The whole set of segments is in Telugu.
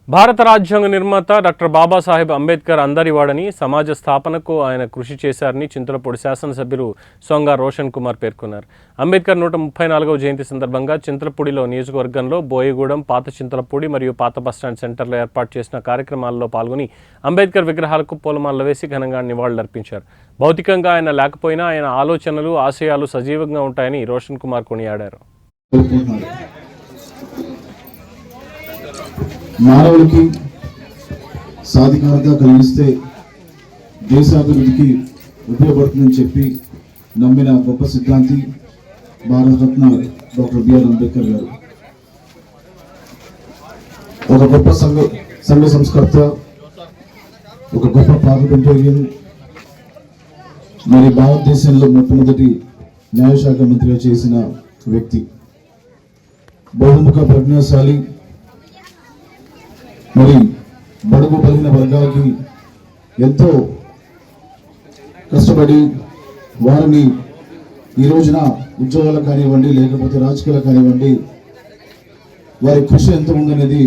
భారత రాజ్యాంగ నిర్మాత డాక్టర్ బాబాసాహెబ్ అంబేద్కర్ అందరివాడని, సమాజ స్థాపనకు ఆయన కృషి చేశారని చింతలపూడి శాసనసభ్యులు సొంగ రోషన్ కుమార్ పేర్కొన్నారు. అంబేద్కర్ 134వ జయంతి సందర్భంగా చింతలపూడిలో నియోజకవర్గంలో బోయగూడెం, పాత చింతలపూడి మరియు పాత బస్టాండ్ సెంటర్లో ఏర్పాటు చేసిన కార్యక్రమాల్లో పాల్గొని అంబేద్కర్ విగ్రహాలకు పూలమాలలు వేసి ఘనంగా నివాళులర్పించారు. భౌతికంగా ఆయన లేకపోయినా ఆయన ఆలోచనలు, ఆశయాలు సజీవంగా ఉంటాయని రోషన్ కుమార్ కొనియాడారు. మానవులకి సాధికారత కలిగిస్తే దేశాభివృద్ధికి ఉపయోగపడుతుందని చెప్పి నమ్మిన గొప్ప సిద్ధాంతి భారతరత్న డాక్టర్ బిఆర్ అంబేద్కర్ గారు. ఒక గొప్ప సంఘ సంస్కర్త, ఒక గొప్ప పార్లమెంటేరియన్, మరి భారతదేశంలో మొట్టమొదటి న్యాయశాఖ మంత్రిగా చేసిన వ్యక్తి, బహుముఖ ప్రజ్ఞాశాలి, మరి బడుగు బలిగిన వర్గాలకి ఎంతో కష్టపడి వారిని ఈ రోజున ఉద్యోగాలు కానివ్వండి, లేకపోతే రాజకీయాలు కానివ్వండి, వారి కృషి ఎంత ఉందనేది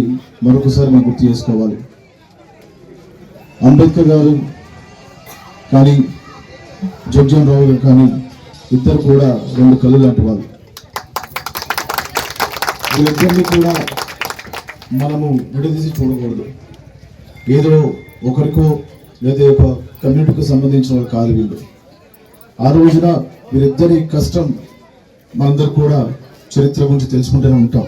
మరొకసారి మనం గుర్తు చేసుకోవాలి. అంబేద్కర్ గారు కానీ జగ్జీవన్ రావు గారు కానీ ఇద్దరు కూడా రెండు కళ్ళు లాంటి వాళ్ళు. వీళ్ళిద్దరినీ కూడా మనము విడదీసి చూడకూడదు. ఏదో ఒకరికో లేదా ఒక కమ్యూనిటీకి సంబంధించిన వాళ్ళు కాదు వీళ్ళు. ఆ రోజున వీరిద్దరి కష్టం మనందరూ కూడా చరిత్ర గురించి తెలుసుకుంటూనే ఉంటాం.